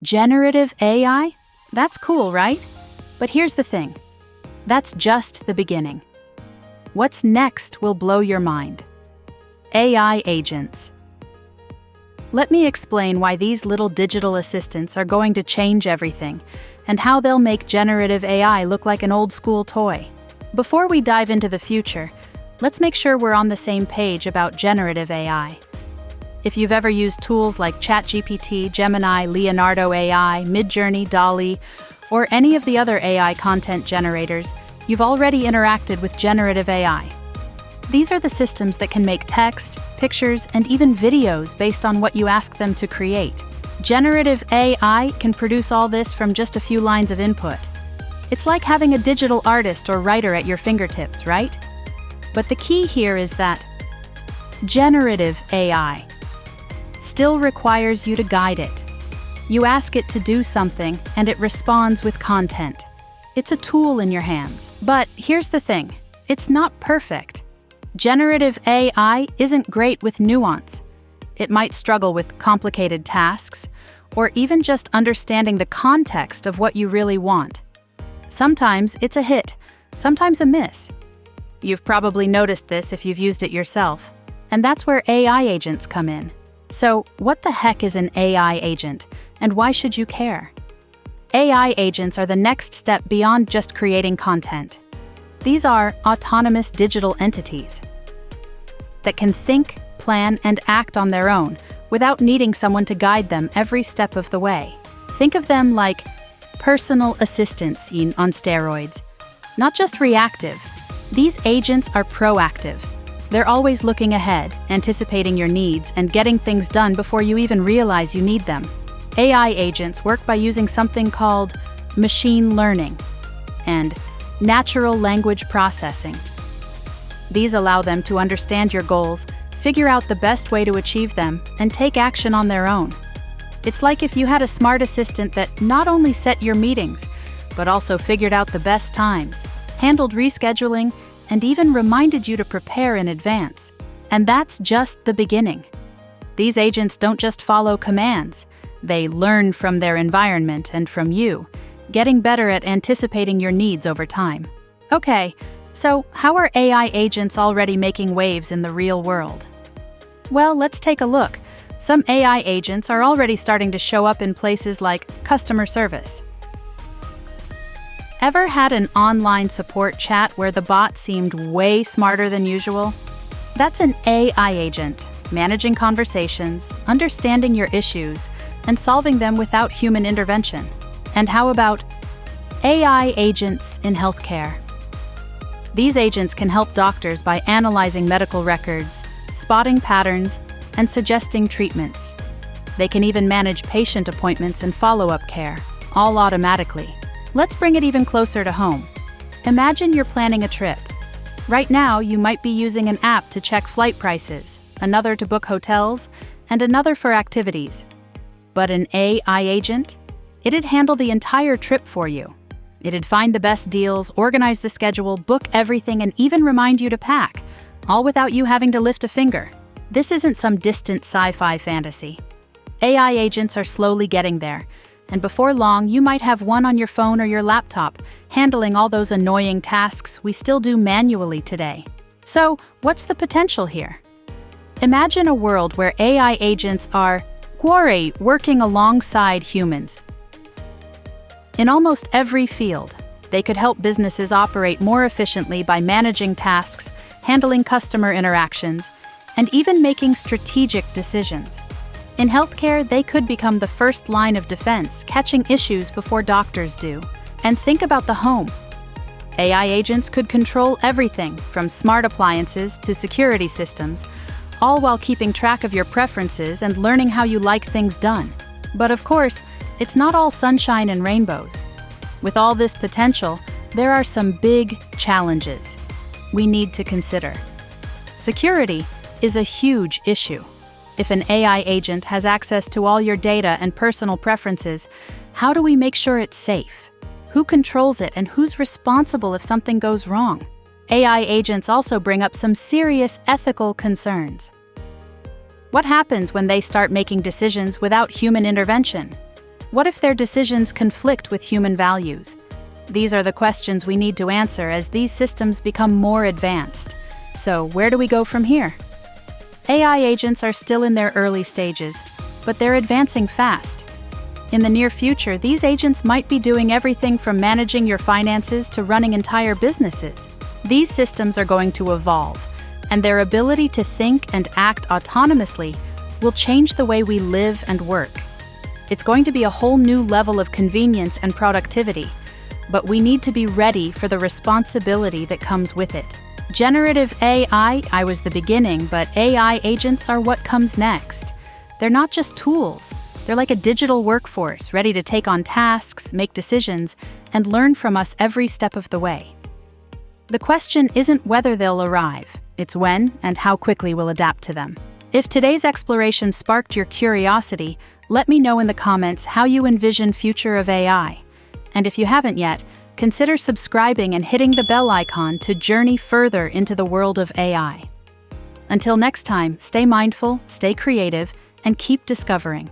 Generative AI? That's cool, right? But here's the thing. That's just the beginning. What's next will blow your mind. AI agents. Let me explain why these little digital assistants are going to change everything and how they'll make generative AI look like an old-school toy. Before we dive into the future, let's make sure we're on the same page about generative AI. If you've ever used tools like ChatGPT, Gemini, Leonardo AI, Midjourney, DALL-E, or any of the other AI content generators, you've already interacted with generative AI. These are the systems that can make text, pictures, and even videos based on what you ask them to create. Generative AI can produce all this from just a few lines of input. It's like having a digital artist or writer at your fingertips, right? But the key here is that generative AI still requires you to guide it. You ask it to do something, and it responds with content. It's a tool in your hands. But here's the thing, it's not perfect. Generative AI isn't great with nuance. It might struggle with complicated tasks, or even just understanding the context of what you really want. Sometimes it's a hit, sometimes a miss. You've probably noticed this if you've used it yourself. And that's where AI agents come in. So, what the heck is an AI agent, and why should you care? AI agents are the next step beyond just creating content. These are autonomous digital entities that can think, plan, and act on their own without needing someone to guide them every step of the way. Think of them like personal assistants on steroids. Not just reactive. These agents are proactive. They're always looking ahead, anticipating your needs, and getting things done before you even realize you need them. AI agents work by using something called machine learning and natural language processing. These allow them to understand your goals, figure out the best way to achieve them, and take action on their own. It's like if you had a smart assistant that not only set your meetings, but also figured out the best times, handled rescheduling, and even reminded you to prepare in advance. And that's just the beginning. These agents don't just follow commands. They learn from their environment and from you, getting better at anticipating your needs over time. Okay, so how are AI agents already making waves in the real world? Well, let's take a look. Some AI agents are already starting to show up in places like customer service. Ever had an online support chat where the bot seemed way smarter than usual? That's an AI agent, managing conversations, understanding your issues, and solving them without human intervention. And how about AI agents in healthcare? These agents can help doctors by analyzing medical records, spotting patterns, and suggesting treatments. They can even manage patient appointments and follow-up care, all automatically. Let's bring it even closer to home. Imagine you're planning a trip. Right now, you might be using an app to check flight prices, another to book hotels, and another for activities. But an AI agent? It'd handle the entire trip for you. It'd find the best deals, organize the schedule, book everything, and even remind you to pack, all without you having to lift a finger. This isn't some distant sci-fi fantasy. AI agents are slowly getting there. And before long, you might have one on your phone or your laptop, handling all those annoying tasks we still do manually today. So, what's the potential here? Imagine a world where AI agents are working alongside humans. In almost every field, they could help businesses operate more efficiently by managing tasks, handling customer interactions, and even making strategic decisions. In healthcare, they could become the first line of defense, catching issues before doctors do. And think about the home. AI agents could control everything from smart appliances to security systems, all while keeping track of your preferences and learning how you like things done. But of course, it's not all sunshine and rainbows. With all this potential, there are some big challenges we need to consider. Security is a huge issue. If an AI agent has access to all your data and personal preferences, how do we make sure it's safe? Who controls it and who's responsible if something goes wrong? AI agents also bring up some serious ethical concerns. What happens when they start making decisions without human intervention? What if their decisions conflict with human values? These are the questions we need to answer as these systems become more advanced. So, where do we go from here? AI agents are still in their early stages, but they're advancing fast. In the near future, these agents might be doing everything from managing your finances to running entire businesses. These systems are going to evolve, and their ability to think and act autonomously will change the way we live and work. It's going to be a whole new level of convenience and productivity, but we need to be ready for the responsibility that comes with it. Generative AI was the beginning, but AI agents are what comes next. They're not just tools. They're like a digital workforce, ready to take on tasks, make decisions, and learn from us every step of the way. The question isn't whether they'll arrive, it's when and how quickly we'll adapt to them. If today's exploration sparked your curiosity, let me know in the comments how you envision future of AI. And if you haven't yet, consider subscribing and hitting the bell icon to journey further into the world of AI. Until next time, stay mindful, stay creative, and keep discovering.